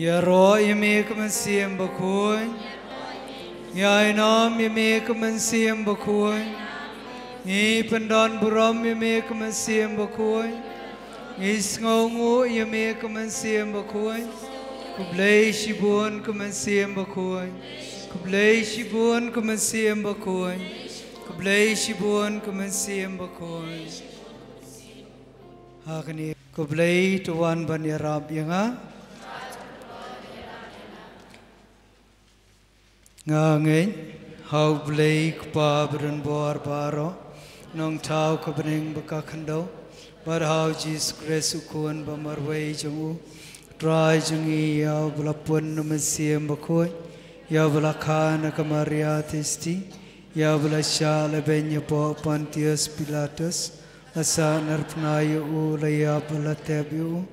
Ya roh yame kemensiam bakuy. Ya inam yame kemensiam bakuy. Ni pendon buram yame kemensiam bakuy. Is ngongu yame kemensiam bakuy. Kublay shibun kemensiam bakuy. Kublay shibun kemensiam bakuy. Kublay shibun kemensiam bakuy. Hakni kublay tuan ban yarab yanga. Ngangin hau blay kpa beren bor baro nong tau kebening bekakando bar hau jis Kristus kuan bamarway jungu try jungi ya belapun namasiam bakoy ya belakana kamaria testi ya belasya lebenya po Pontius Pilatus asa narpnayu ulaya belatebu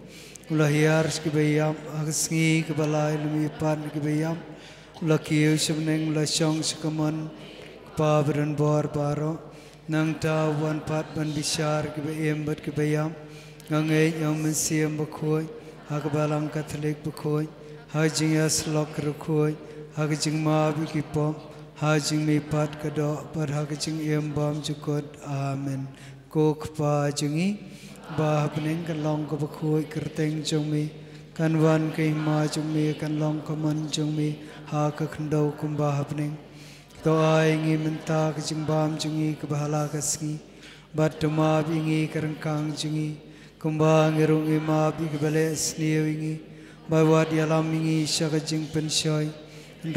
ulahiyar skibayam agsngi kebalai lumipan kebayam Lakiu sebeneng lasong sekaman kepaberan bor baro nang tawan pat ban bisar kebayam bat kebayam ngangai yang mensiam bakoy hakabalang Katolik bakoy hajing yaslok rukoy hajing mabi kipom hajing mipat kado pat hajing embam jukod amen ko kepa jungi bah beneng kalong ko bakoy kerteng jongmi kanwan kay ma jongmi kanlong kaman jongmi ha kakandau kumbah bening to ai ngi menta kejimbam jungi kebahala kasngi bat dema bingi kerengkang jungi kumbah ngirung ima bi kebale sniu ingi bawat yalam ingi syakajing pensoi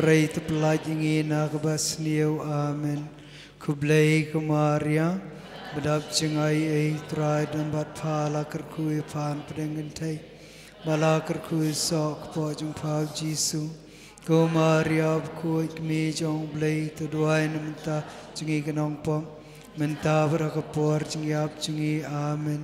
rei tepelaj ingi na kebas sniu amen kublai kumaria bedap jengai ai trai dan bat phala kerkui pan pedengentai bala kerkui sok po jung pau jisu Ko Maria ko ikmi jong blay to duay na menta jungi kanong pom menta berakapor jungi ap jungi amen.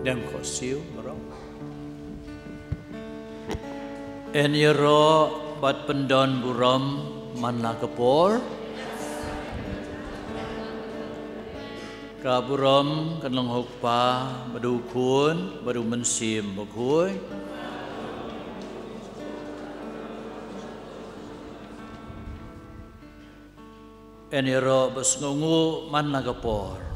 đem khó siêu mà rong en yero bat pendon buram man nakapor ka buram kan long hok pa badu khun badu mensim bakhui en yero bas ngungu man nakapor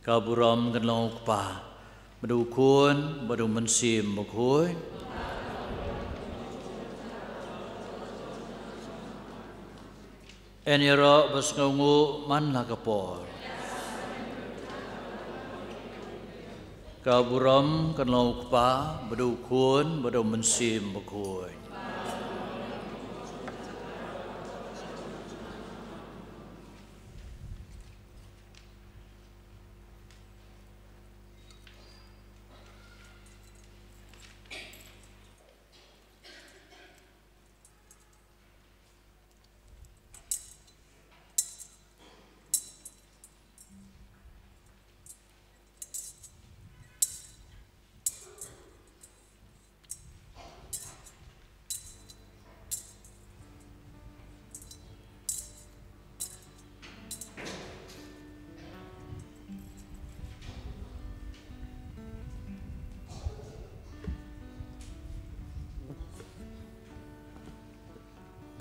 ka buram kan long hok pa badu khun badu mensim bakhui en yero bas ngungu man nakapor ka buram kan long hok pa badu khun badu mensim bakhui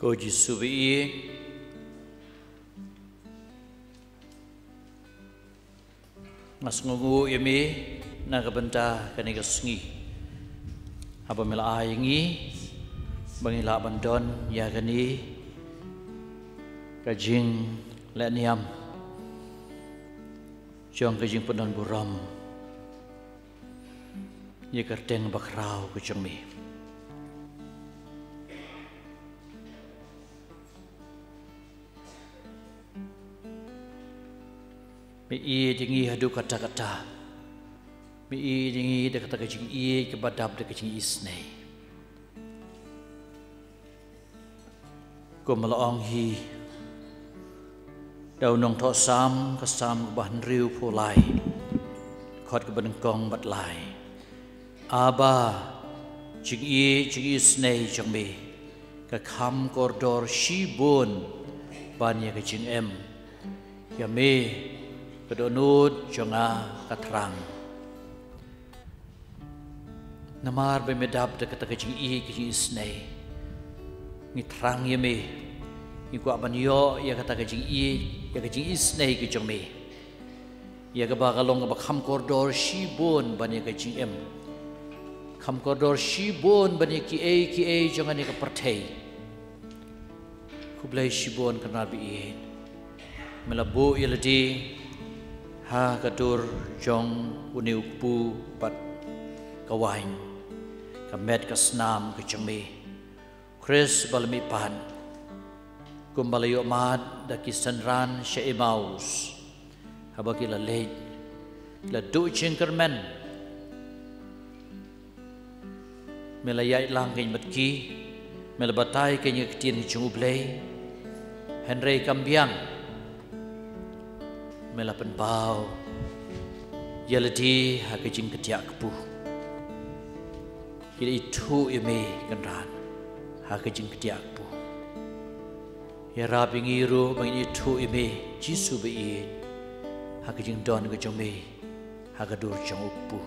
Ko Jisu bi mas ngungu yami nakabenta kani kasngi apa mela ayangi bangila bandon ya kani kajing leniam jong kajing pendon buram ye kerteng bakrau ku jengmi mi dingi hadu kata-kata mi dingi de kata kajing kebadab de kajing isnei ko malaong hi dau nong tho sam kasam ban riu pulai khot ke benengkong bat lai aba jing isnei jangme ka kham kordor shibun ban ya kajing em ya me kedonut jonga katrang namar bemedap de kata kajing isnei ni terang ye me ni ku abanyo ya kata kajing ya kajing isnei ke jong me ya ga bagalong ga kham koridor shibon ban ya kajing em kham koridor shibon ban ya ki jonga ni ka perthei ku blai shibon kana bi melabu yeladi ha katur jong uniu pu pat kawain kamet kasnam kecemi Chris balmi pan kumbalayo mad da kisanran Sheimaus habaki la late la du chinkermen melayai lang kain matki melabatai kain yaktin chungublay Henry Kambiang melapan bau yaladi hakajing ketiak kepuh kira itu ime kenran hakajing ketiak kepuh ya rabi ngiru bang itu ime Jisu be hakajing don kejome hakadur jong upu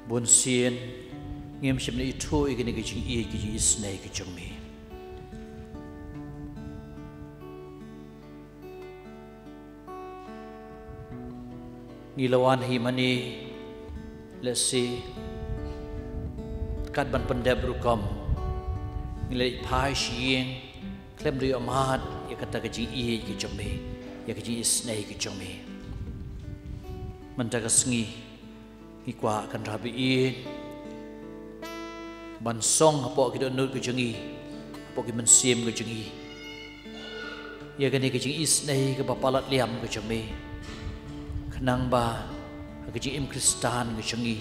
bonsien ngem shimne itu igene kejing kejing isnai kejong me ngilawan himani lesi kat ban pendab rukam ngilai pai shieng klem ri amat ya kata kejing kejong me ya kejing isnai kejong me menjaga sengi ikwa kan rabi bansong apa kita nut ke jengi apa kita mensim ke jengi ya kan ke jengi isnai ke bapalat liam ke jeme kenang ba ke jengi im kristan ke jengi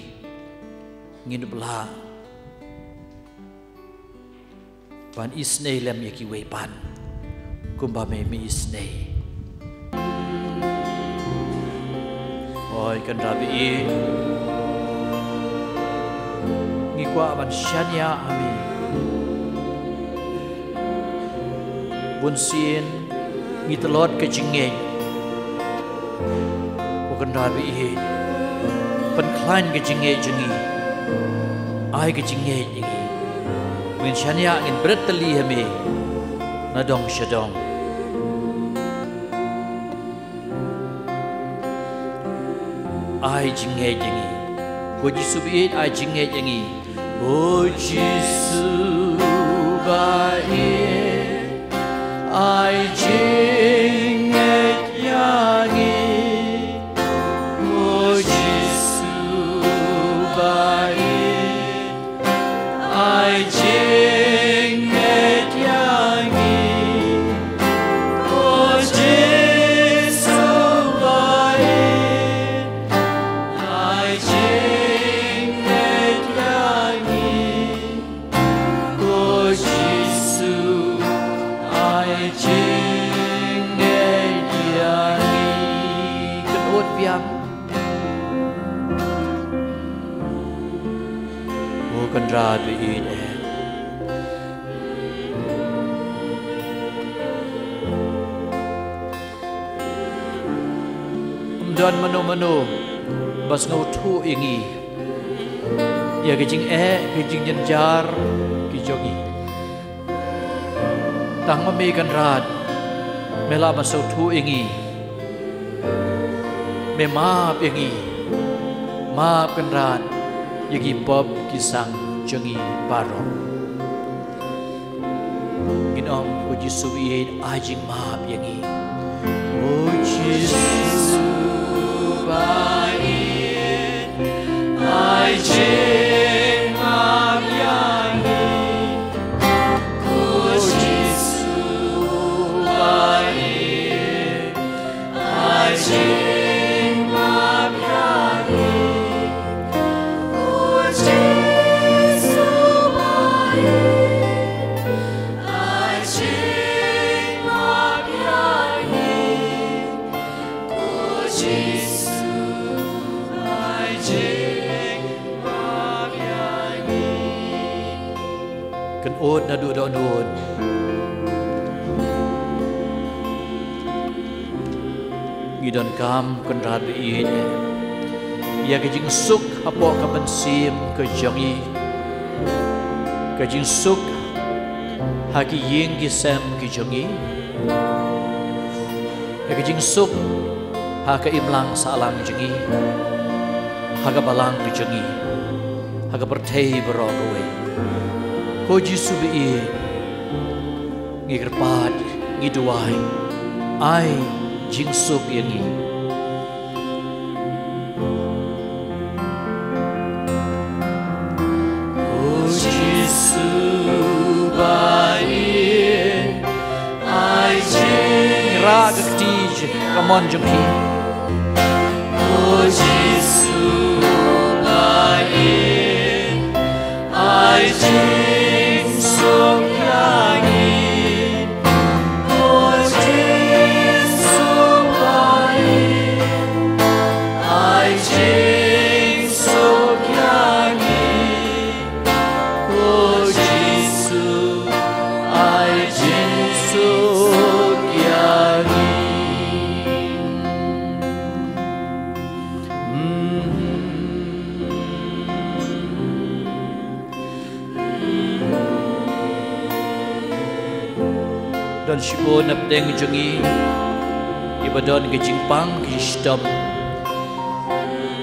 ngin bla pan isnei lem yaki we pan kumba me mi isnei oi kan rabi i ngi kwa ban shania ami bun sin ngi telot ke jingeng o kan rabi i pan klan ke jingeng jingi ai ke jingeng jingi ngin shania ngin bretali hame na dong shadong ai jinge jingi ko jisu bi ai jinge jingi o jisu bai ai jinge yangi o jisu bai ai jinge yangi o jisu bai ai jinge yangi o jisu ai jinge yangi kenut biam o kan ra du i de dan mano bas ngau thu ingi ya ke jing ke jing nhân jar ki jogi tang ma me kan rat mela ma so thu ingi me ma pengi ma kan rat yagi pop ki sang jogi baro ginom ko jisu ye ajing ma pengi o jisu ai jing ma yangi ko jisu bai ai jing ma yangi ko jisu bai ai jing ma yangi ko jisu ai jing kan od na du don od ngidon kam kan rat bi ya ke jing suk apo ka ban sim ke jangi ke jing suk ha ki yeng ki sam ki jangi ya ke jing suk ha ka imlang salang jangi ha ka balang ki jangi ha ka bertei berowe ko jisu bi ngi kerpat ngi duai ai jing suk yangi ko jisu bai ai jing ra gakti kamon jumpi ko jisu bai ai jing suk yangi ko jisu bai ai jing suk yangi ko jisu ai jing suk yangi dan sibo napdeng jungi ibadon ke jingpang ke stom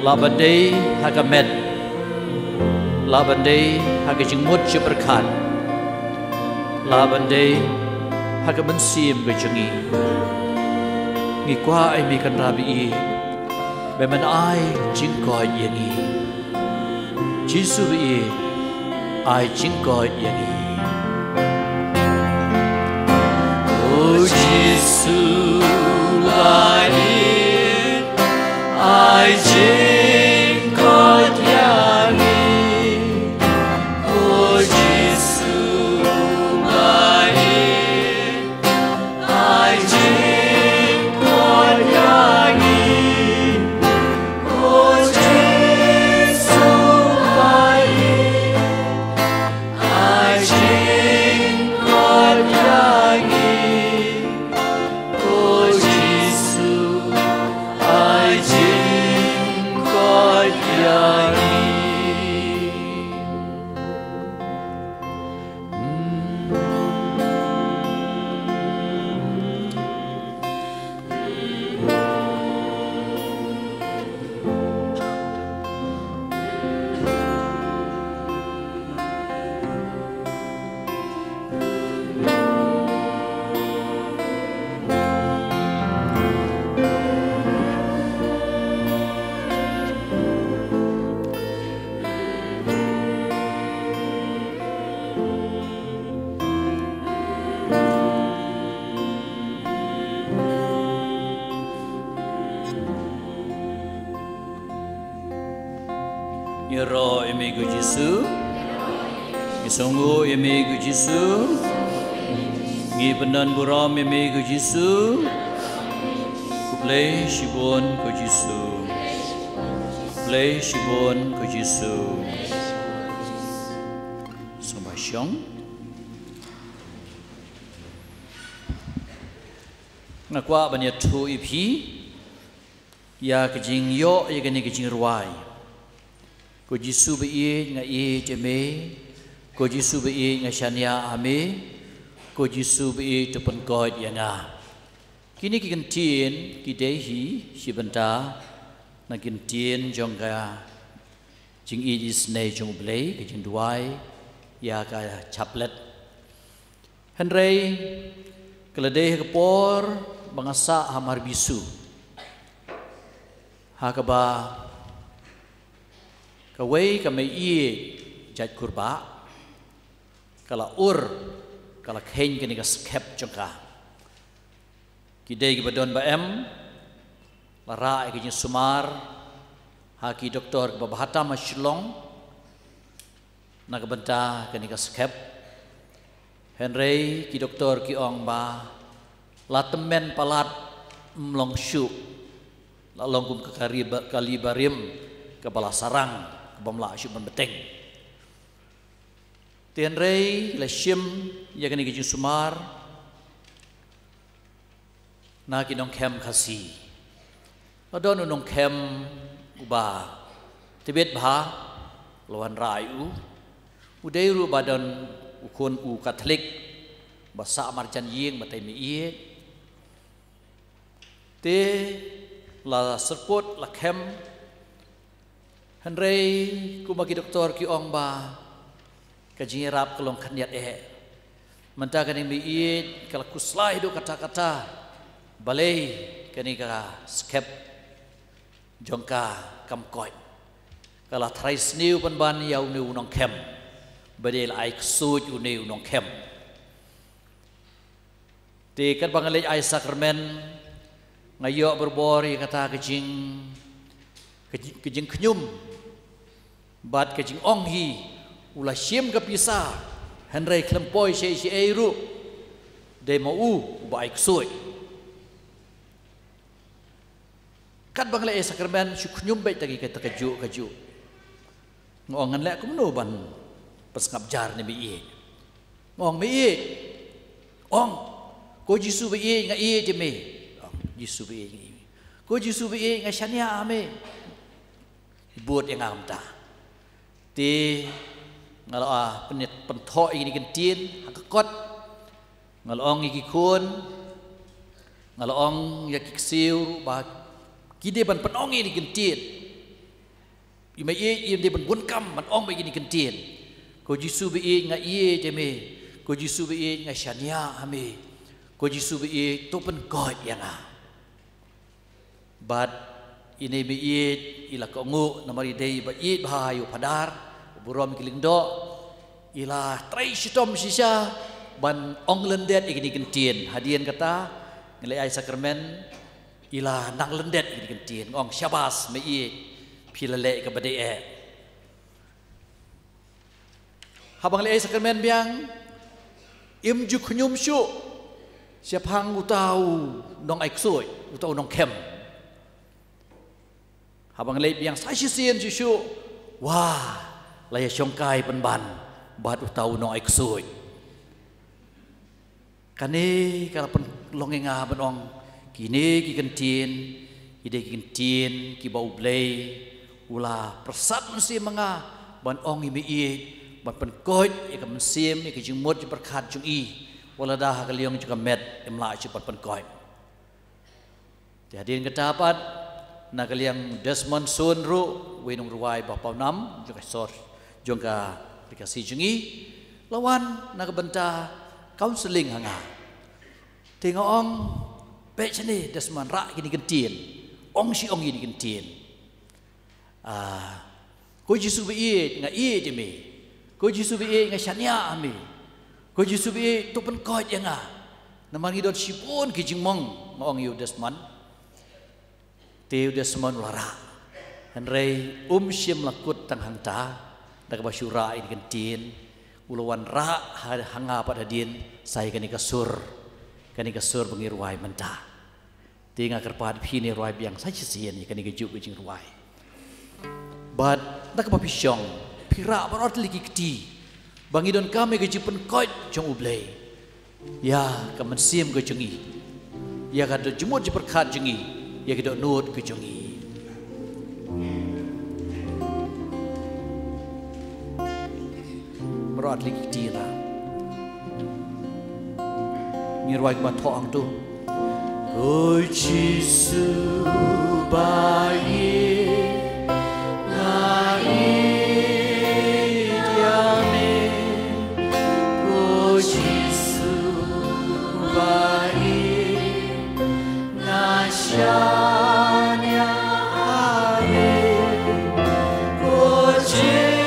labandei hagamet labandei haga jingmut berkat labandei haga bensim ke jungi ngi kwa ai mi kan rabi be man ai jingko yangi jisu bi ai jingko yangi o jisu bai ai jingko yangi của Giêsu nghi songu eme của Giêsu nghi benan buram eme của Giêsu kuplay shibon của Giêsu play shibon của Giêsu sombasyong ngakwa banyak tu ipi ya kejing yo ya kene kejing ruai ko Giêsu be ye nga ye jeme ko Giêsu be ye nga shania ame ko Giêsu be ye to pen ko ya nga kini ki kan tien ki dehi shibanta na kin tien jong ka jing i is nei jong blei ke jing duai ya ka chaplet henrei kelade ke por bangasa hamar bisu hakaba kawai kami ie jat kurba kala kala khen kini ka skep jongka kidai kibadon ba em lara ki sumar haki doktor ke bahata maslong na kabenta kini ka skep henrei ki doktor ki ong ba latemen palat mlong syu la longkum ke kalibarim ke bala sarang ke bamla syu beteng tian rei la shim ya kani ke sumar na ki nong kem khasi adon nong kem uba tibet bha lawan rai udai ru badan ukun u katolik basa marjan ying batai mi ie te la serput la kem henrei ku bagi doktor ki ong ba kaji rap kelong khanyat menta kani mi ie kala kuslai do kata-kata balai kani ka skep jongka kamkoi kala thrais niu ban yau niu nong kem badel ai suj u niu nong kem te kat bangalej ai sakramen ngayo berbori kata kejing kenyum bat kejing onghi ula syem kapisa henrei klempoi si eiru de mau baik suy kat bangalej ai sakramen sy kenyum baik tagi kata kaju ngongan lek kumno ban pas ngabjar ni bi ngong bi ong ko Giêsu bi nga ie je me Giêsu be ngi ko Giêsu be nga shania ame buat yang amta ti ngala penit pentho ini kan tien hakot ngalong iki kun ngalong ya kiksiu ba kide ban penong ini kan tien imai ie de ban bunkam man ong be ini kan tien ko Giêsu be nga ie je me ko Giêsu be nga shania ame ko Giêsu be to pen god yang bat ini biit ila kongu namari dei biit bahayu padar burom kilingdo ila trai sitom sisa ban onglendet igini kentien hadian kata nilai ai sakramen ila nang lendet igini kentien ong syabas biit pilale ke badai habang nilai ai sakramen biang imju knyum syu siapang utau nong aiksoi utau nong kem habang leip yang sasisian susu wah laya syongkai penban bat utau no aiksoi kane kala pen longenga benong kini ki kentien ide ki kentien ki bau blei ula persat mesti menga ban ong imi i ban pen koit e ka mensim e ka jingmot je berkat jung i wala dah ka liong juga met emla je pen koit hadirin ketapat nak kalian Desmond Sunru wenung ruai bapa nam juga sor juga dikasih jungi lawan nak benta counseling hanga tengok ong pe sini Desmond rak gini kentien ong si ong gini kentien ko Giêsu be nga je me ko Giêsu be nga shania ame ko Giêsu be to pen koi nga namang idot sipun kijing mong ngong yu Desmond Teu Desmond lara henrei syem lakut tang hangta tak basyura ini kentin ulawan ra hanga pada din saya kani kasur pengirwai mentah tinga kerpad phini roi biang sai sien ni kani kejuk jing ruai but tak bapisyong pira barot liki kti bangidon kami ke jipen koi jong ublei ya kamen sim ke jengi ya kada jumut jiperkat jengi ya kada nut ke jengi rot liki tira ngirwai ma thong tu ôi Giêsu bayi na idiame ôi Giêsu bayi na shania ame ôi Giêsu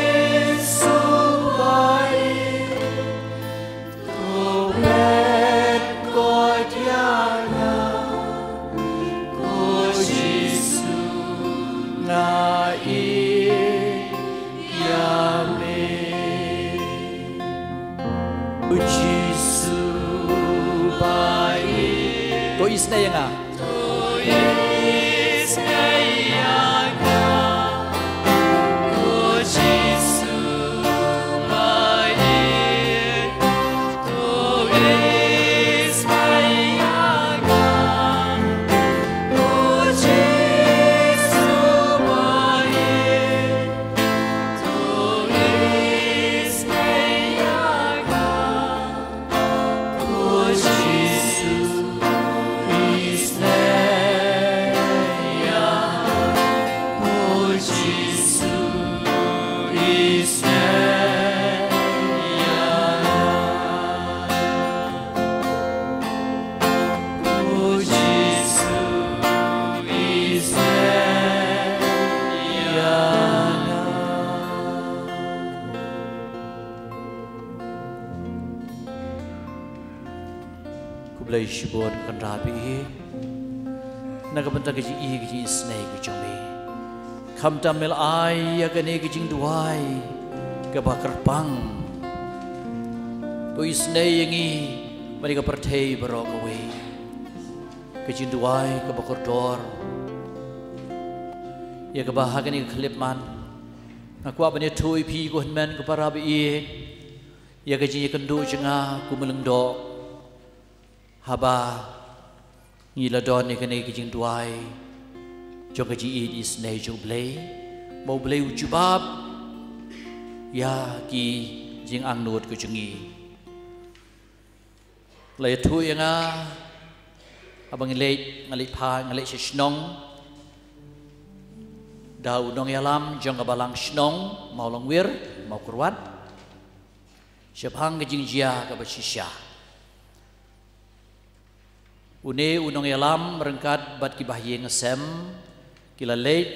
isna yang Kublai shibon kan rabi nagabanta gaji gaji snai gaji me kam tamil ai ya gane gaji duai kabakar pang to isnai yangi mereka pertai barok away gaji duai kabakar dor ya kabahagan ni klip man aku abane thui pi ko men ko parabi ya gaji kendu jenga ku melengdo haba ngila don ni kene kijing duai jong kaji is nei jong blei mau blei ujubab ya ki jing ang nut ko jengi lai thu yanga abang ngalai pha ngalai shnong dau nong yalam jong kabalang shnong mau longwir mau kurwat syabhang kijing jia ka basisya Une unong yalam merengkat bat kibahye ngesem kila leit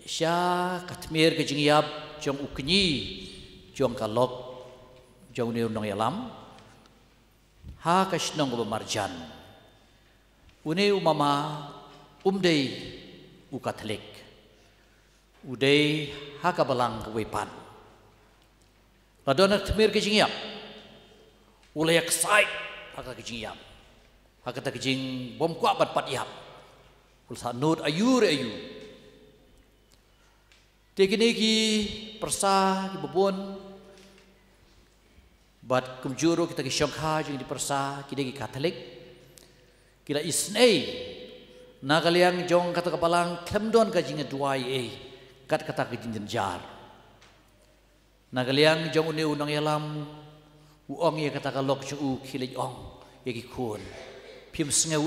sya katmir ke jingyap jong ukni jong kalok jong ne unong yalam ha kasnong ko marjan une umama umdei u katolik udei ha kabalang ke wepan ladon katmir ke jingyap ulayak sai ha ke jingyap kata kejing bom kuat bat pat yap kulsa nut ayu tekini ki persa ki bobon bat kumjuro kita ki syangkha jing di persa kita ki katolik kita isnei nagaliang jong kata kapalang klemdon ka jing duai kata kejing jenjar nagaliang jong une unang yalam uong ye kata kalok chu khilej ong ye ki khun Pim sengau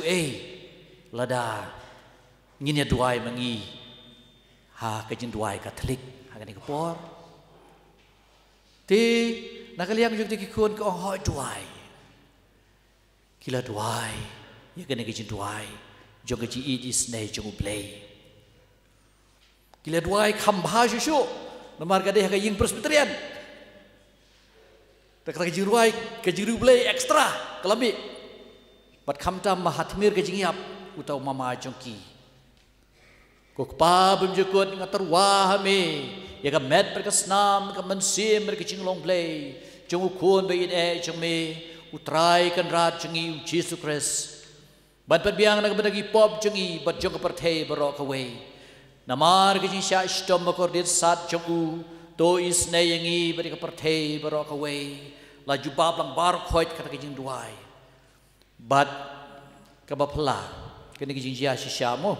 lada nginya duai mangi ha kajin duai katolik ha kani kapor ti nakaliang jung ti kikun ko hoi duai kila duai ya kani kajin duai jong kaji is nei jong play kila duai khambha shu namar kadeh ka ying presbyterian tak kaji duai kaji play extra kelambi bat kamtam mahatmir ke jingyap utau mama jongki Kok pa bumjukut ngatarwa hame ya ka met berkasnam ka mansim berkecing long play jong ukun bayin jong me utrai kan rat jengi Jesus Christ bat biang nak bagi pop jengi bat jong perthe barok away namar kecing sya stom makordit sat jong u to is ne yangi bari ka perthe barok away la jubab lang bar khoit kata kecing duai bat ka bapla kene kecing sya sya mo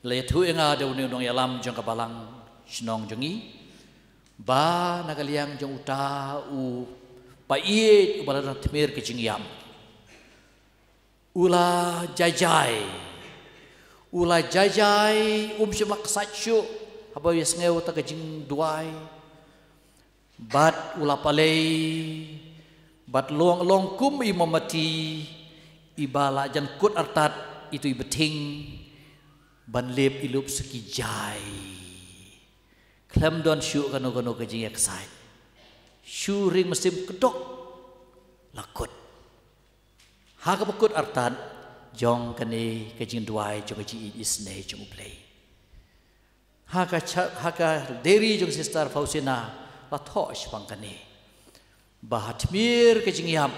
la tu enga de unong yalam jong ka balang senong jengi ba nagaliang jong uta u pa iet ubala tmir ke jingyam ula jajai semak sachu haba yes ngeu ta ke jing duai bat ula palei bat long kum i mamati ibala jan kut artat itu ibeting ban lep ilup sekijai Klem don syu kano kejing excited. Syu ring mesim kedok lakut. Haga pekut artan jong kene kejing duai jong kejing isne jong play. Haga deri jong sister Fausina la thosh pang kene. Bahatmir kejing yam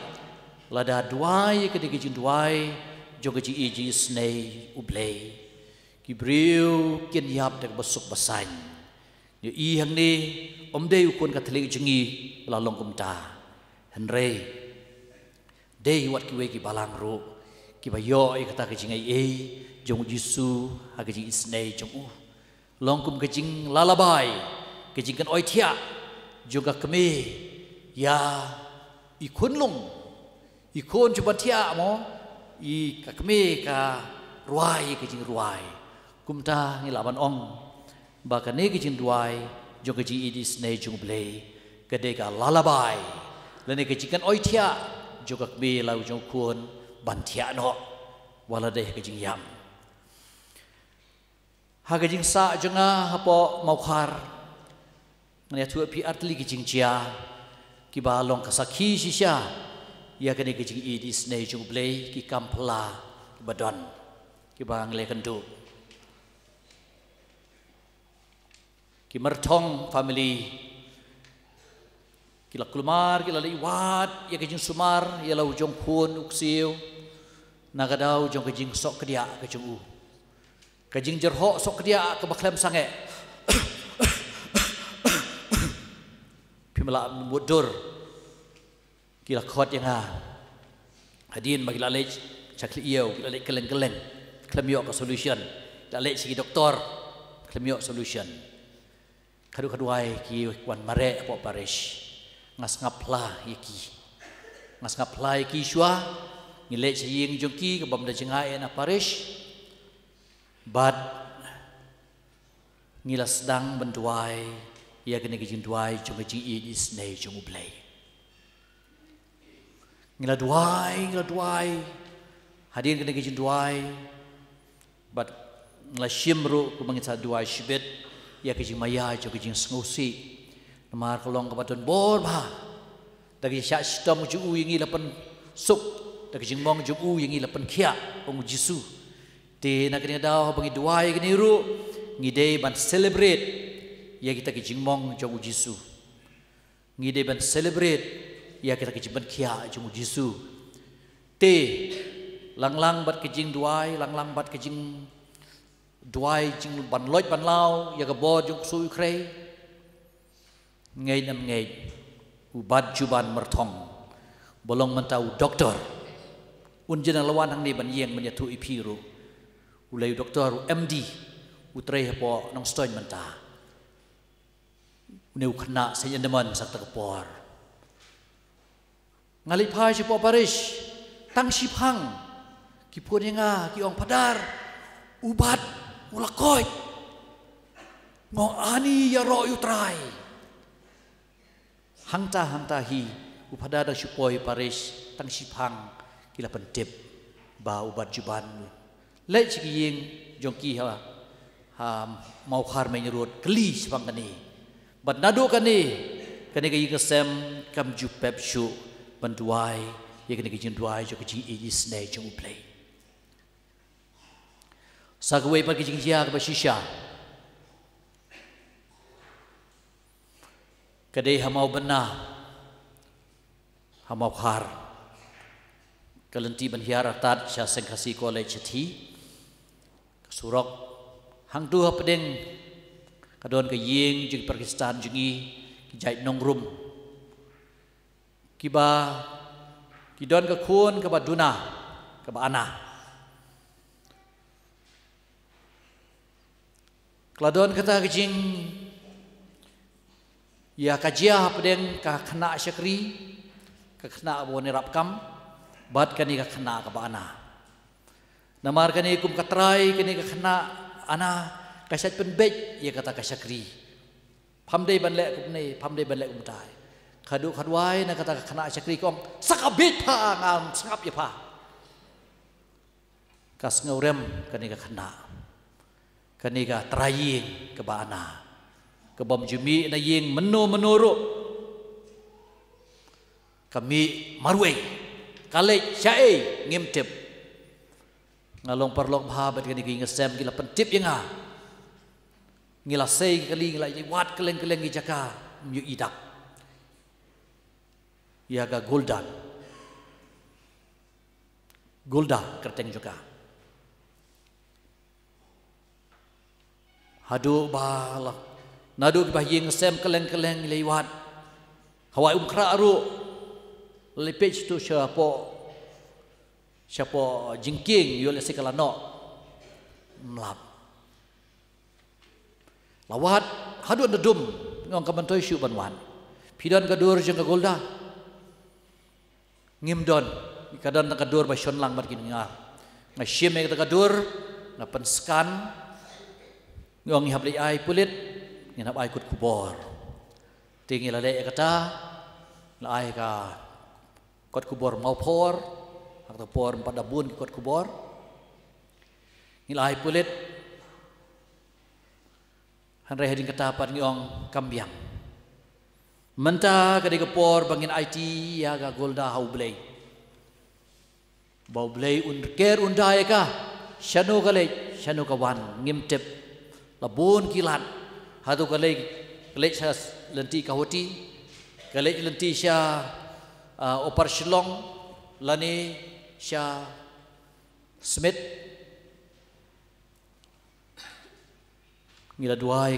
lada duai kene kejing duai jong kejing isne ublay. Kibriu kin yap dek besuk besang. Yo i hang ni dei ukun Katolik jengi la long kum ta henre dei wat ki we ki balang ru ki ba yo i kata ke jingai jong Jisu ha ke jing isnei jong u long kum ke jing lalabai ke jing kan oi thia juga keme ya i kun long i kun chuban thia mo i ka keme ka ruai ke jing ruai kum ta ngi laban ong bahkan ni kecing duai jong kecing idis nei jong play kedeka lalabai lene kecingkan oi thia jong kakbe lau jong kun ban thia no wala deh kecing yam ha kecing sa jonga hapo maukhar ngania tu pi artli kecing chia ki balong kasaki sisya ya kene kecing idis nei jong play ki kampla ki badon ki bang le kendu ki mertong family kila kulmar kila liwat ya kejing sumar ya lau jong pun uksiu nagadau jong kejing sok kedia kejung u kejing jerho sok kedia ke baklem sange pimela mudur kila khot yang ha hadin bagi lalej chakli ieu kila lek keleng-keleng klem yo ka solution lalej sigi doktor klem yo solution Kadu-kaduai ki wan mare apo parish ngas ngapla yeki ngas ngapla yeki shwa ngile ching jongki ke bam da jengai na parish bad ngila sedang benduai ya kene ki duai jong ji is nei jong ublai ngila duai hadin kene ki duai bad ngila shimru ku mangisa duai shibet ya kejing maya jo kejing sengusi namar kolong kabaton bor ba dagi syak stom ju u yangi lapan suk dagi kejing mong ju u yangi lapan khia ong Jisu te nak ni daw bangi duai kini ru ngide ban celebrate ya kita kejing mong jo Jisu ngide ban celebrate ya kita kejing ban khia jo Jisu te lang bat kejing duai lang bat kejing duai jing ban loj ban lau ya ka bo jong su krei ngei nam ngei u bad juban mertong bolong mentau doktor un jena lawan hang ni ban yeng men ya tu ipiru ulai doktor MD utrei po nong stoin menta neu khna se yandeman sak ta por ngali phai si po parish tang si phang ki pun nga ki ong padar ubat ulakoi ngong ani ya ro utrai hangta hi upada da supoi parish tang sipang kila pentep ba ubat juban le chigiyeng jongki ha mau khar mai rot kli sipang kani bat nado kani kayi kesem kam ju pep shu banduai ye kani kijin duai jo kiji is ne jong play Sagwe pagi jingja ke basisha. Kadai hamau benar, hamau khar. Kalenti banhiar atat sya sengkasi college ti. Surok hang tu pedeng kadon ke ying jing Pakistan jingi kijai nongrum. Kiba kidon ke kun ke baduna ke ana. Keladon kata kejing ya kajia pedeng ka kena syakri ka kena bone rapkam bat kani ka kena ka bana namar kani kum katrai kani ka kena ana kasat penbej ya kata ka syakri phamdei banlek kum nei phamdei banlek kum tai khadu khadwai na kata ka kena syakri kong sakabit pa ngam sangap ya pa kas ngaurem kani ka kena kani ka traying ke bana ke bom jumi na ying menurut kami marweng kalej syai ngimtip ngalong parlong bahabat kani ki ngesem gila pentip yenga ngila sei kali ngila wat keleng-keleng jaka myu idak yaga golda kerteng juga hadu balak nadu bahing sem keleng-keleng lewat hawai umkra aru lepech tu siapa jingking yole sekalano mlap lawat hadu ndum ngong kamantoi syu banwan pidan kadur jeng golda ngimdon kadan kadur ba shonlang bar kingar ngashim ek kadur ngapenskan ngong habli ai pulit nginap ai kut kubor tingi la le kata la ai ka kot kubor mau por atau por pada bun kot kubor nilai pulit hanre heding kata pan ngong kambiang menta kadi kepor bangin IT ya ga golda haublei baublei unker undai ka shanu kale shanu kawan ngimtep labun kilat hatu kalej sya lenti kahoti kalej lenti sya opar shilong lani sya smith ngila duai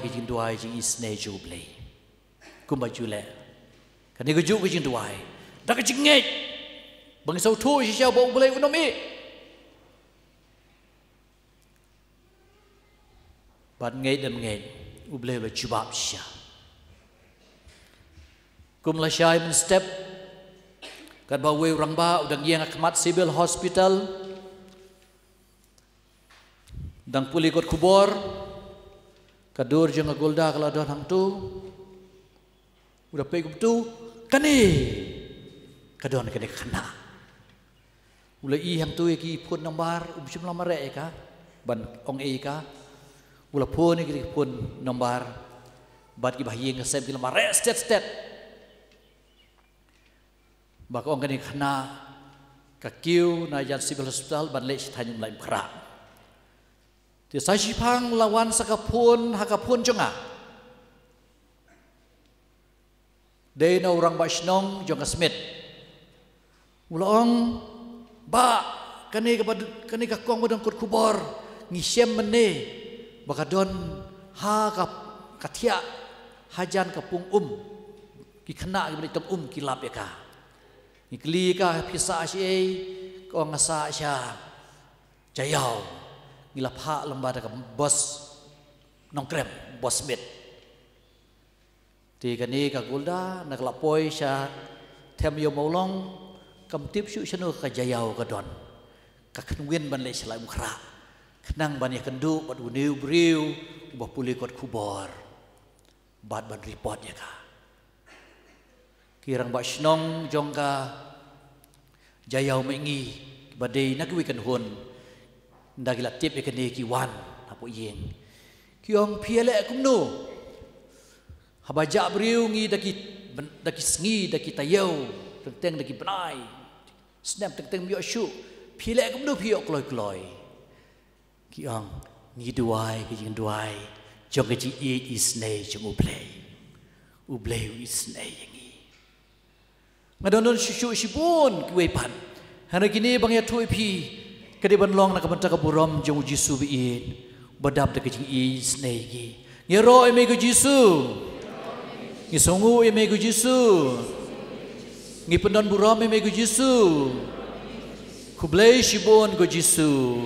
jing isne juble kumba jule kani guju jing duai dak jing ngai bang sau thu sya bo boleh unomi bat ngai dan ngai ubleh ba jubab sya kum la syai men step kan ba we urang ba udang yang akmat civil hospital dang puli kot kubor kadur jeung golda kala don hang tu udah pe tu kani kadon kani khana ula i hang tu ki pun nambar jumlah mare ka ban ong e ka ula pun ni pun nombar bat ki bahing ngasem ki lamar stet bak ong kani khana ka kiu na yan civil hospital ban le thanyum lai khra ti sai pang lawan sakapun hakapun jonga de na urang ba snong jonga smith ula ong ba kani ka kong bodang kut kubor ngisem mene bakadon ha katia hajan kapung ki khana ki tong kilap ya ka ikli ka pisa si ko ngasa sya jayau ngilap ha lembada ka bos nongkrem bos mit ti kani ka golda naklapoi sya them yo maulong kamtip syu syanu ka jayau ka don ka khnwin ban le selai mukra kenang ban ya kendu bat uniu briu bah puli kot kubor bat ban report ya ka kirang ba snong jongka jayau mengi badai nakwi kan hun ndagila tip ekene ki wan apo yeng kiong piele kumnu habaja briu ngi daki sngi daki tayau teng daki benai snap teng myo shu piele kumnu pio kloi kiong nghĩ đuôi cái chuyện đuôi trong cái chuyện is này trong ublei is này yang ini ngadon shu pun kuepan hari kini bang ya tuai pi kadi ban long nak banta kaburam jong Jisu biin badap de kecing is này gi ngero eme ku Jisu ngisongu eme ku Jisu ngipendon buram eme ku Jisu kublei shibon ku Jisu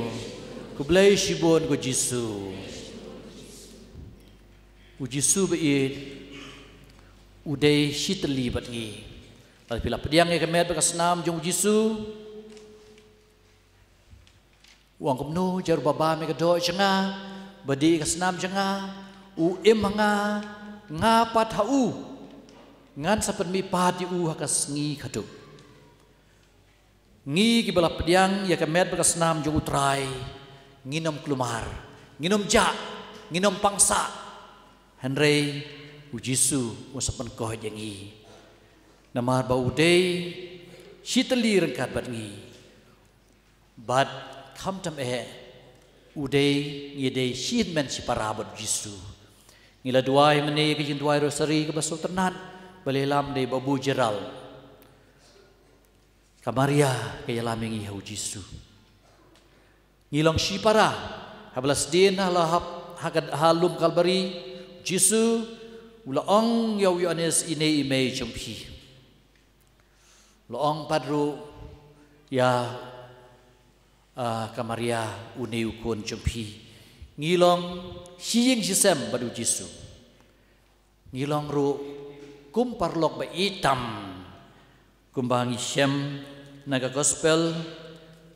kublei shibon ku Jisu Jisu biin udai shitli bat ngi lalu bila pediang yang kemet bekas nam jong Jisu uang kumnu jaru baba mereka doa cenga badi kas nam cenga em hanga ngapat hau ngan sapen mi pati hakas ngi kaduk ngi ki bala pediang yang kemet bekas nam jong utrai nginom kelumar nginom jak nginom pangsa Henry Jisu wasapan koh jangi namar bau day shitali rengkat bat ngi bat kam tam uday ngidai shit men si parabat Jisu ngila duai mene ke jin duai rosari ke basol ternan balelam de babu jeral kamaria ke yalam ngi hau Jisu ngilong si para hablas din halahap halum kalbari Jisu ulaong yaw yanes ine ime jumpi laong padru ya kamaria une ukon jumpi ngilong hiying sisem badu Jisu ngilong ru kum parlok ba itam kumbangi shem naga gospel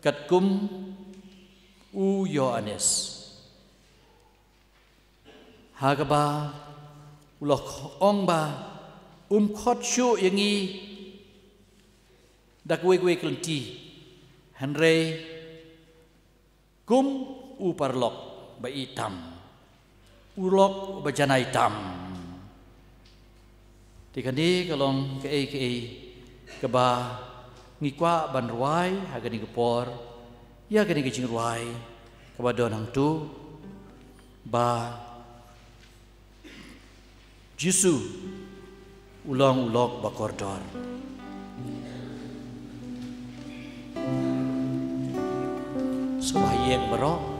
kat kum u Yohanes hagaba ulok ong ba khot shu yangi dak we klenti Henry kum u parlok ba itam ulok ba jana itam tikani kalong ke ba ngikwa ban ruai hagani gepor ya gani gejing ruai ke ba don hang tu ba Jisu ulang ulok bakordor sembahyang berok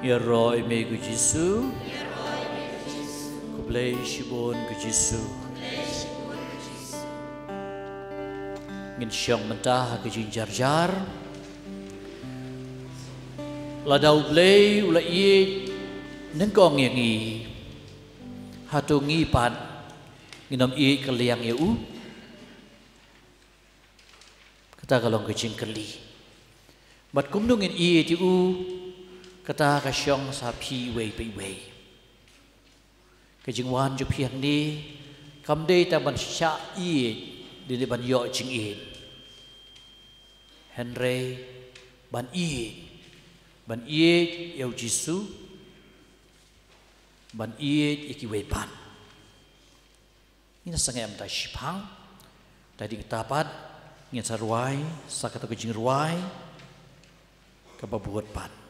Ya roy me ku Jisu, ku blay shibon ku Jisu, ngin siyang mentah ku jinjar jar, ladau blay ula iye nengkong yang i, hatu ngipan nginom iye keliang ya u, kata kalau kecing keli, bat kumdungin iye ti u. Kata kasyong sapi wei pi wei. Kejingwan ju piang ni kam dei ta ban sha i di ban yo jing i. Henry ban i yau Jisu ban i iki wei pan. Ina sangam ta shipang tadi ketapat ngin sarwai sakata kejing ruai kababuat pan.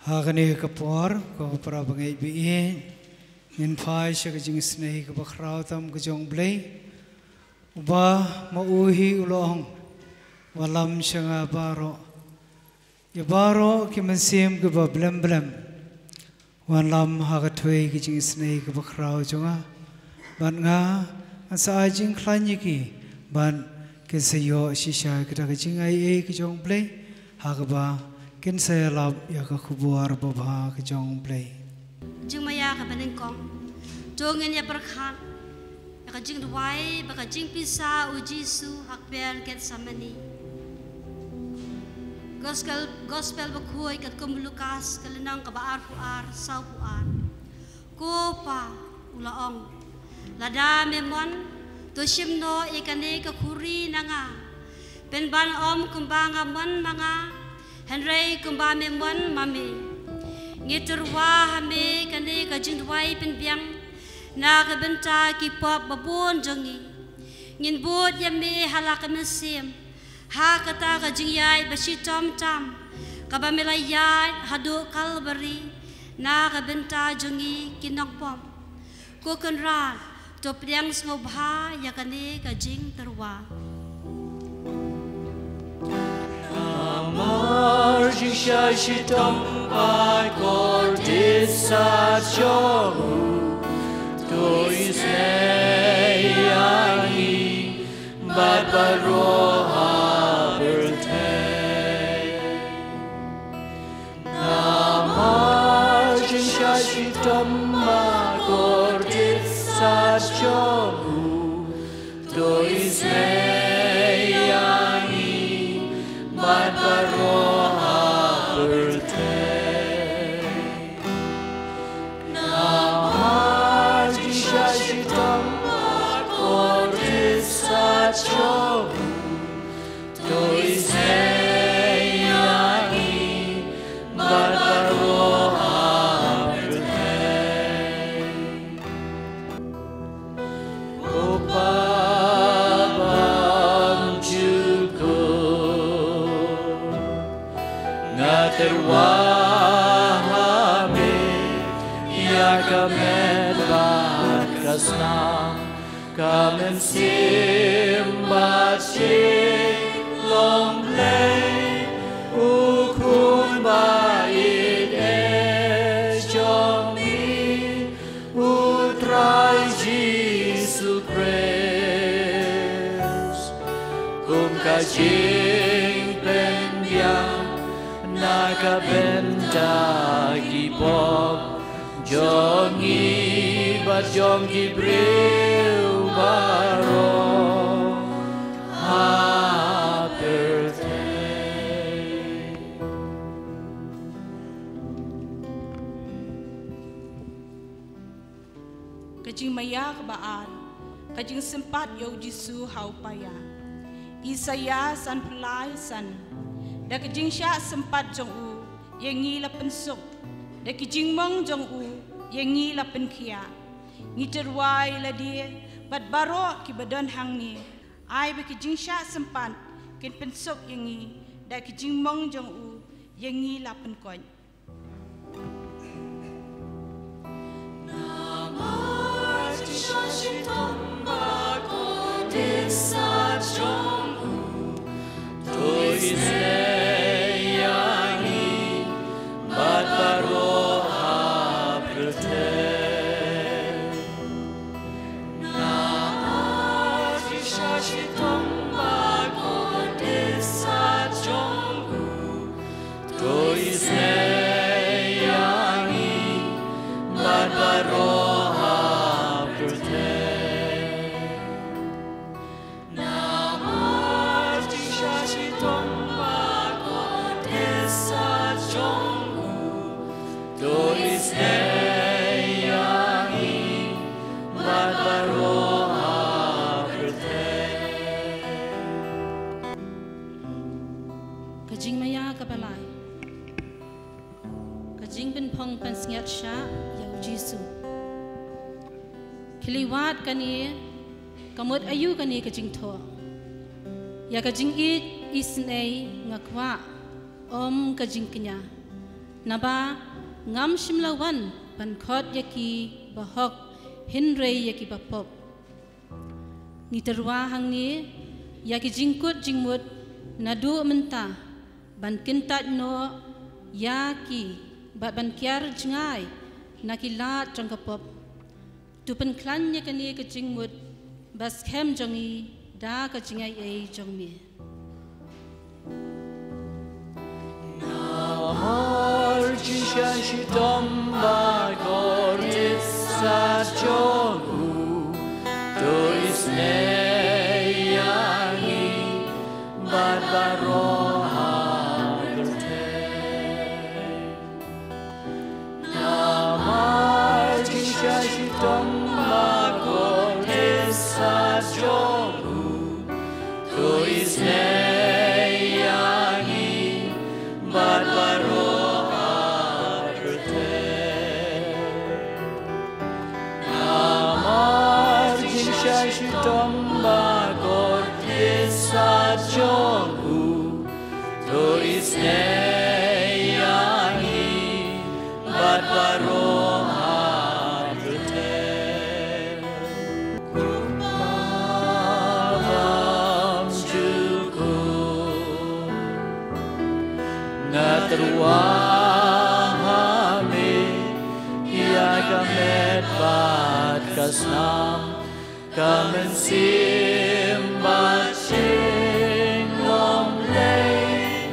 Hagani kapor ko para bangai bi in phai se ka jing snei ka bakhrau tam ka jong blei uba ma uhi ulong walam shanga baro ya baro ki mansim ka ba blem blem walam ha ka thoi ka jing snei ka bakhrau jonga ban nga asa jing khlanyi ki ban ke se yo shisha ka ka jing ai ka jong blei ha ka ba kin se lab ya ka khubuar ba bha ka jong blei jing maya ka banin kong jongen ya berkhat ya ka jing duai ba ka jing pisa u jisu hakben ket samani gospel ba khoi kat kum lukas kalenang ka baar puar sau puar ko pa ulaong lada memon to shimno ikane ka khuri nanga pen ban om kumbanga mon manga Henry kumbame mon mami ngiturwa hame kane ka jingwai pen biang na ka benta ki pop babon jongi ngin bot yame halaka mesim ha kata ka jingyai bashi tom tam ka bamelayai hadu kalbari na ka benta jongi kinok pom ko kanra to priang ngobha ya kane ka jing terwa Marjing shashitam I kortisa chomu to isneyangi badbaroha birthday Marjing shashitam I kortisa chomu to isneyangi Badbaroha birthday Namaji shashitam kortisa chomu toiseyani Badbaroha birthday Upabam juko Terwahame yakamed bakasna kamen simbache lomle ukun bait ejomi utrai Jesu Christ kajing pendiang Nakabenta gipop jongi bat jongi breu baro birthday Kajing maya kabaan kajing sempat yo Jisu hau paya Isaya san pelai san da kijing sya sempat jong u yengi la pensuk da kijing mong jong u yengi la penkhia ngiterwai la dia bat baro ki badan hang ni ai be kijing sya sempat kin pensuk yengi da kijing mong jong u yengi la penkon Namah shashitam ko desa jong u toiseyani badbaroha birthday Namah shashitam ko desa jong u toiseyani badbaroha birthday Namah shashitam ko desa jong u toiseyani badbaroha birthday Kajing maya kabalai Kajing bin pong pensngiat sya yau Jisu Kiliwat kani kamut ayu kani kajing tho Ya kajing it isnei ngakwa om kajing kenya naba ngam shimlawan ban khot yaki bahok hinre yaki bapop ni terwa hangi yaki jingkut jingmut nadu menta ban kintat no yaki ban kiar jengai nakilat jangkapop tu pen klan yakani ke jingmut bas kem jongi da ka jingai ei jongmi Namar jishashi tomba koris sajogu dois neyangi barbaro hagerte Namar jishashi tomba koris sajogu dois neyangi barbaro hagerte Namar jishashi tomba koris sajogu dois neyangi barbaro hagerte Kumavam juku Natruahame Yagamet bat kasnam Kamensim bat singom lei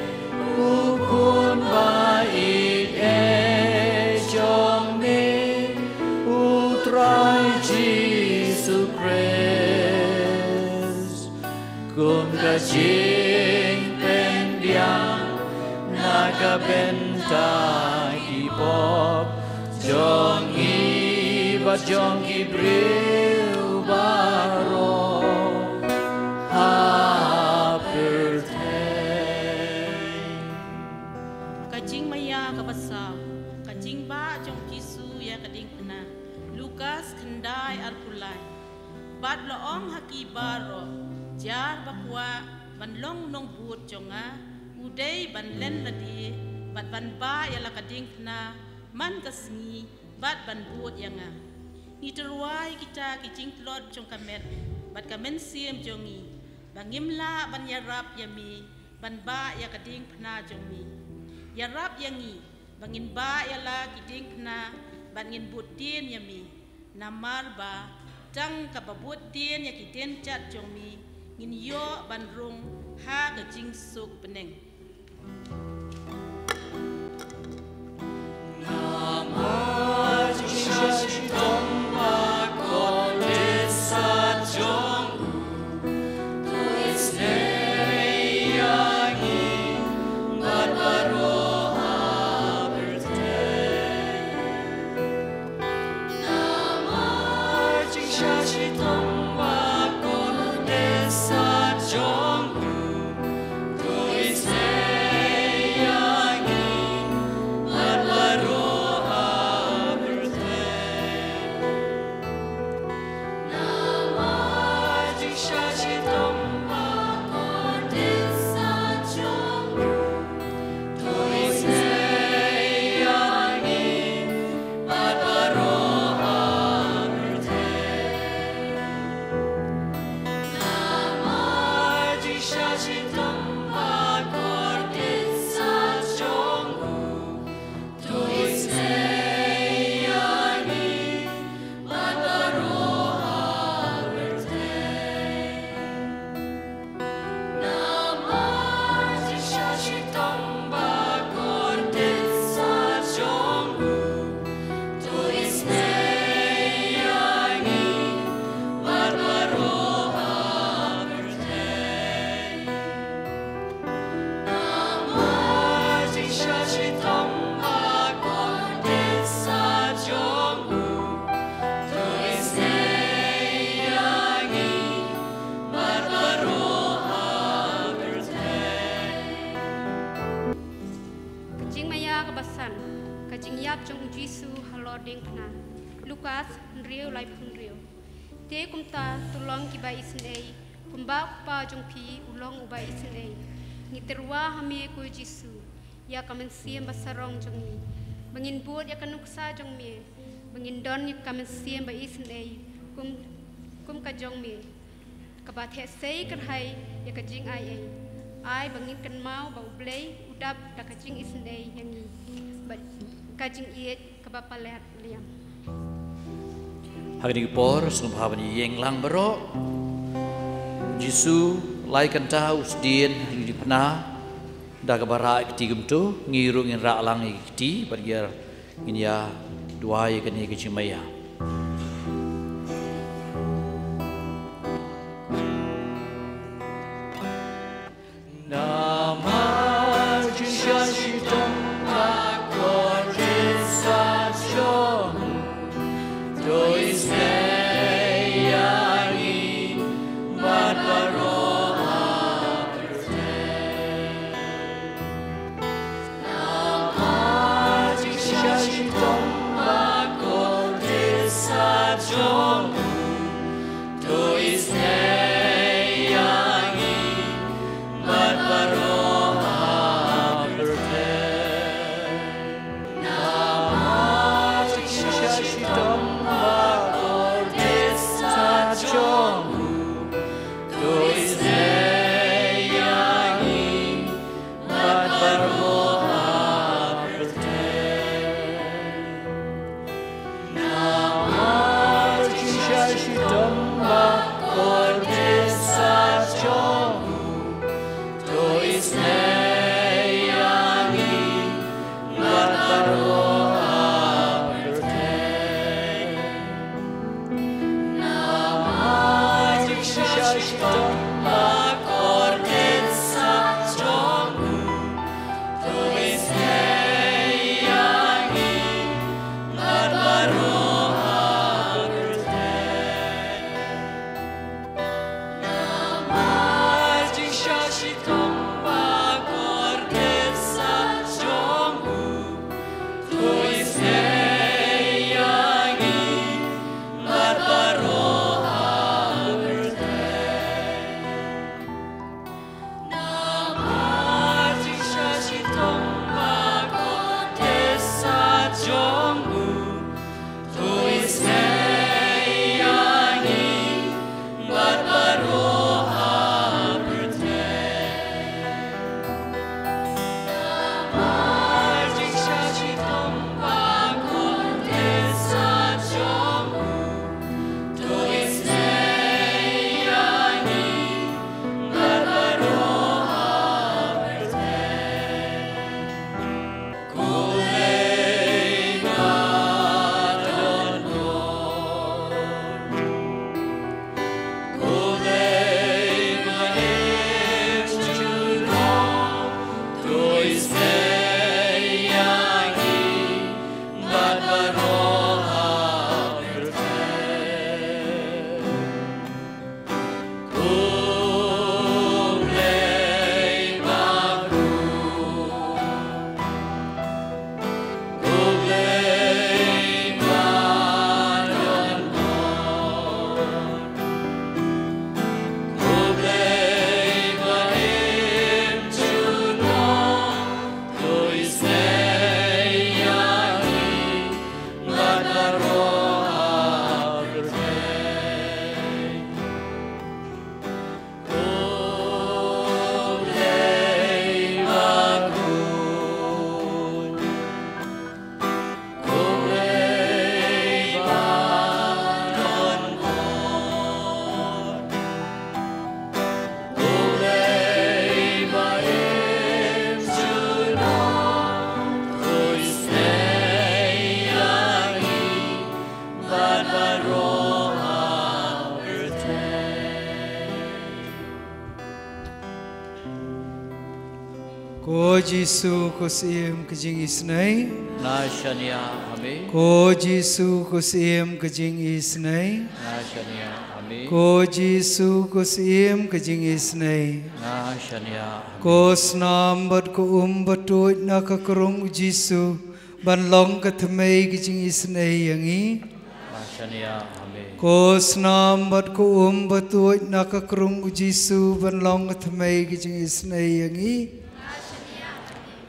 Ukun baik jong me Utrai Jesu Christ Kum kajing pendiam Naga benta hip-hop Jongi bat jongi bril baro Hapertay Kajing maya kabasa Kajing ba jong kisu ya kading pena Lukas kendai arpulai Bat loong haki baro Jar bakwa ban long nong buot jonga Udai ban len ladi bat ban ba yala kading na man kasngi bat ban buot yanga ni terwai kita kijing tlot jong kamet bat kamen siem jongi bangim la ban yarap yami ban ba ya kading na jongi yarap yangi bangin ba yala kiding na bangin butin yami namar ba tang kababut tin ya kiden chat jongi ngin yo ban rung ha kajing suk peneng Namar jishashi tomba koris sajogu dois neyangi barbaro hagerte Namar jishashi tomba koris sajogu dois neyangi barbaro Lukas nriu lai punriu te kumta tulong ki ba isnei kumba pa jong pi ulong uba isnei ni terwa hami ko Jesu ya kamen siem basarong jong mi bangin buat ya kanuk sa jong mi bangin don ya kamen siem ba isen ei kum ka jong mi ka ba the sei kan hai ya ka jing ai bangin kan mau ba blei udap da ka jing isen ei yang ni ba ka jing iet ka ba palet liam Hari por sumhaban yeng lang baro Jisu lai kan tahu sedien di pena dah kabara iktigum tu ngiru ngin ra lang ikti bergiar in ya dua ya kan ya kecimaya nama Jisha shitom akorisa chom dois neyani barbaro Ko Jisu ko siem kajing isnai Nashania Ame Ko Jisu ko siem kajing isnai Nashania Ame Ko Jisu ko siem kajing isnai Nashania Ko snambat ko batut nakakrong Jisu banlong katmay kajing isnai yangi Nashania Ame Ko snambat ko batut nakakrong Jisu banlong katmay kajing isnai yangi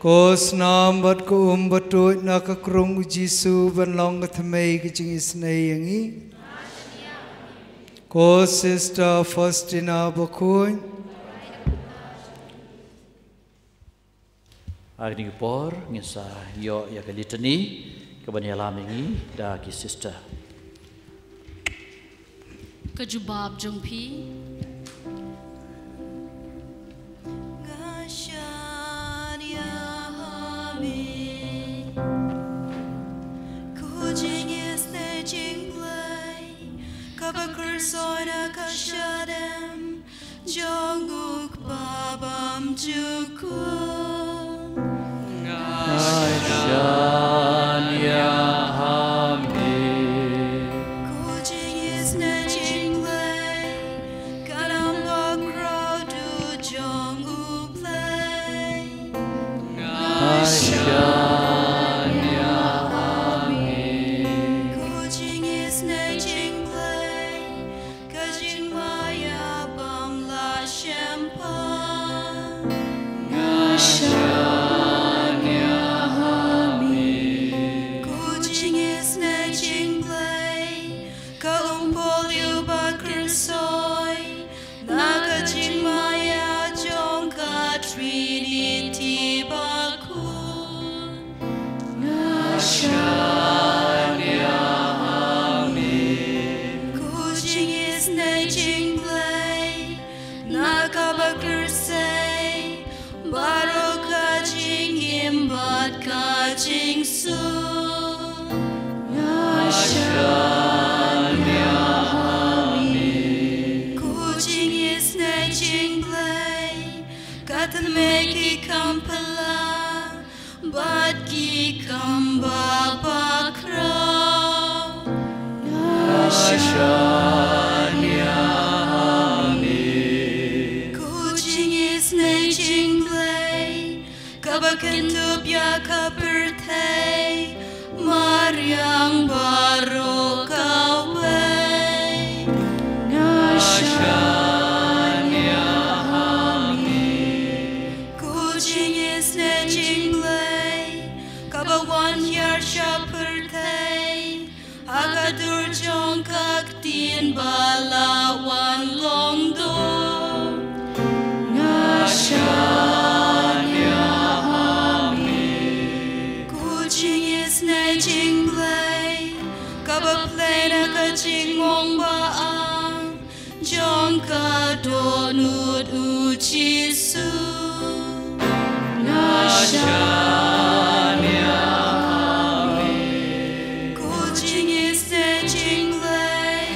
Ko snam bat ko batut na ka krung Jisu ban long ka thamei ka jing isnei yangi. Ko Sister Faustina Bakuin. Agni por ngisa yo ya ka litany ka banyalam ngi da ki sister. Kajubab jongpi. Soina kashadem jonguk babam jukun Nashan ya hami Kujing is netching play Kadamba crowd jongu play Nashan ya hami Kujing is netching play Kajing maya bam la champagne Nashan ya hami Kucing is snatching play Kaumpol yu bakar soy Nakajing maya jongka trinity bakun Nashan ya hami Kucing is snatching play Nakabakar say Baro kajing imbat kajing su Nashan ya hami Kucing is snatching play Katan meki kampala But ki kamba bakra Nashan ya hami Kucing is snatching play Kabakentup ya kaperte Maryang baro kaway Nashan ya hami Kucing is snatching play Kabawan yar shaperte Agadur jong kaktin balawan longdo Nashan ya hami Kucing is snatching play Kabaplay na kajing mong baang Jong kadonut uchisu Nashan ya hami Kucing is snatching play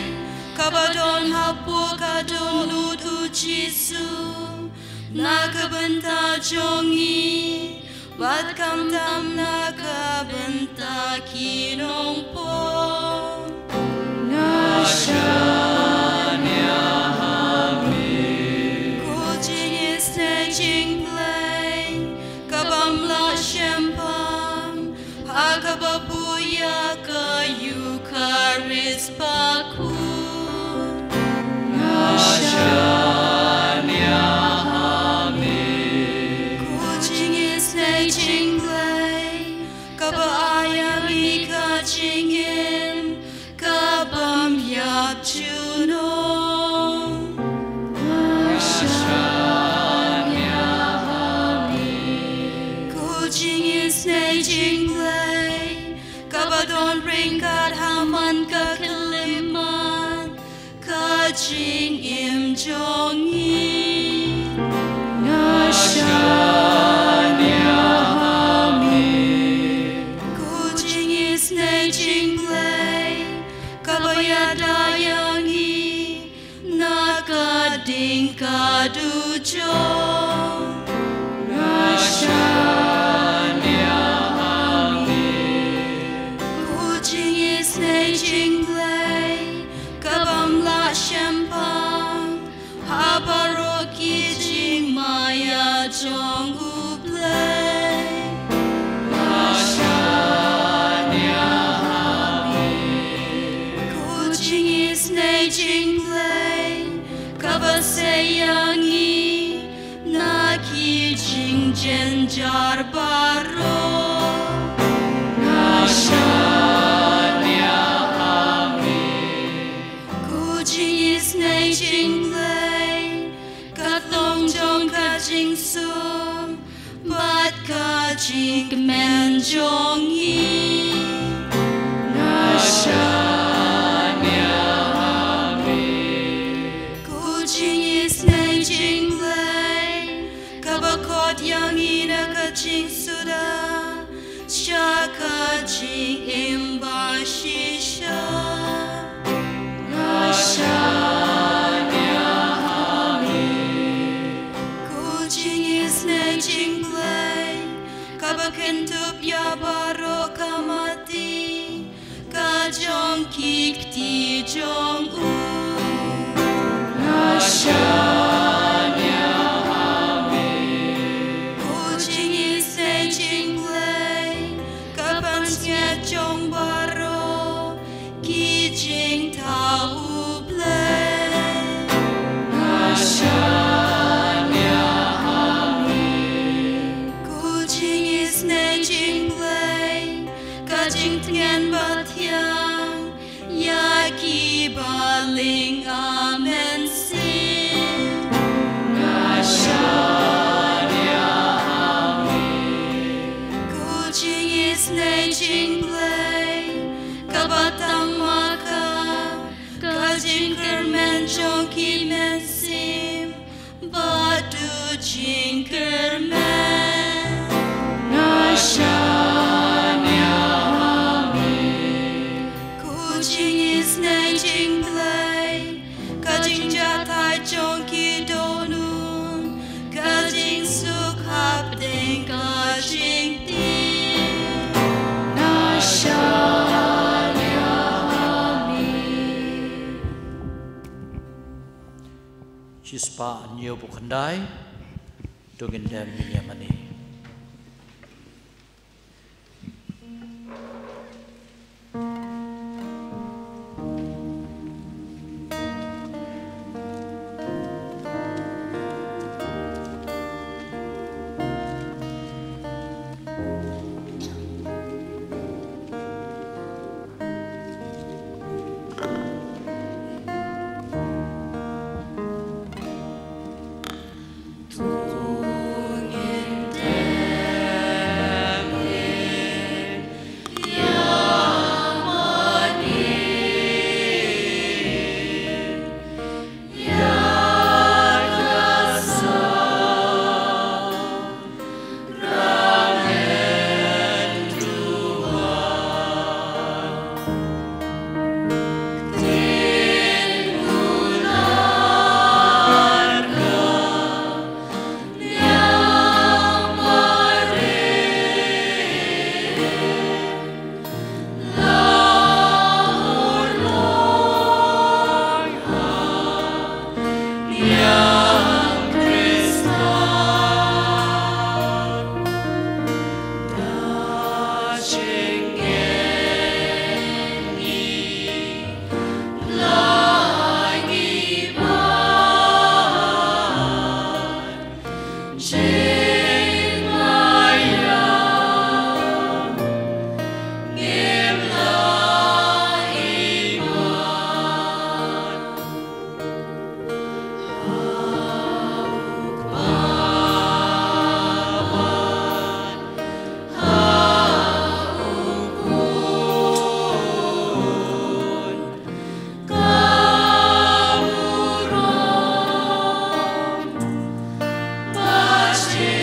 Kabadon hapu kadonut uchisu Nakabenta jongi Bat kam tam nakabenta kinong po Nashan ya hami Kucing is snatching play Kabamla shempam Hakababuya kayukaris paku Nashan ya hami Kucing is snatching play Kabaayang ikachingim Kabam yap juno Nashan ya hami Kucing is snatching play Kabadon ringkat haman kakiliman Kajing im jongi Nashan ya hami Kucing is snatching play Kabayadayangi Nakading kadujo Nashan ya hami Kucing is snatching play Kabamla shempang Habaroki jing maya jongu play Nashan ya hami Kucing is snatching play Kabasayangi Naki jing Genjar baro Nashanya ami Kuching is nay jing play Katong jong ka jing sum Bat ka jing men jong yi Nashanya ami Kuching is nay jing play Kabakot yang ina ka jing suda Shaka jing imba shisha Nashanya ami Kuching is nay jing play Kabakentup ya baro kamati Kajong kikti jong u Nashanya ami Kuching is nay jing play Kapansnya jong baro Kijing tau play Nashanya ami Kuching is nay jing play Kajing tengan batiang Yaki baling amen sin Nashanya ami Kuching is nay jing play Kabatang maka Kajing kermen jongki men sim Badu jing kermen Nashanya ami Kuching is nay jing play Kajing jatai jongki donun Kajing sukhap ding kajing tin Nashanya ami Chispa nhiều bộ khăn đái Dungin dem minyamani Watch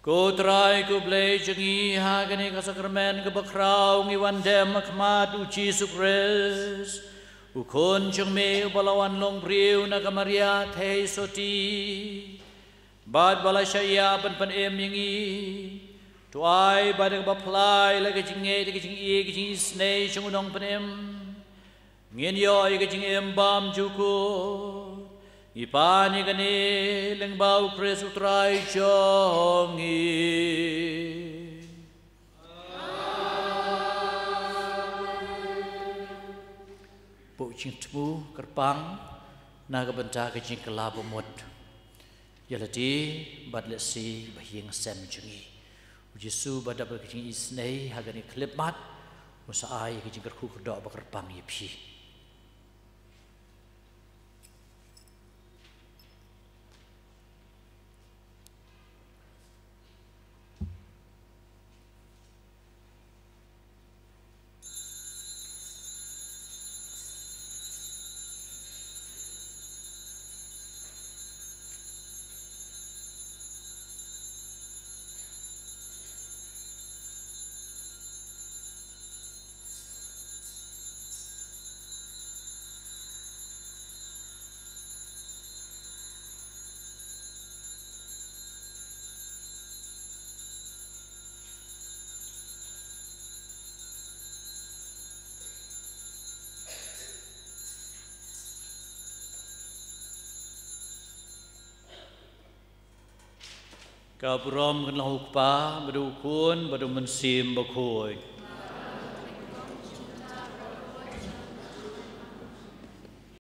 Ko try ko blay jangi hagani ka sakramen ka bakraw ngi wandem makmat u Jesus Christ. Ukon jang me balawan long priu na ka Maria thei soti. Bad balashaya pan em yangi. Tuai badang baplai la ka jinge ka jing e ka jing snei chung nong pan em. Ngin yo ka jing em bam juko. Ipani kani lengbau Kris utrai jongi. Bu jing temu kerpang naga benta ke jing kelabo mut. Yalati badlesi bahiang sem jungi. Ujisu badab ke jing isnei hagani klip mat musaai ke jing kerku kedok bakerpang yipi. Kau berom kan lahuk pa, badu kun, badu mensim bakoi.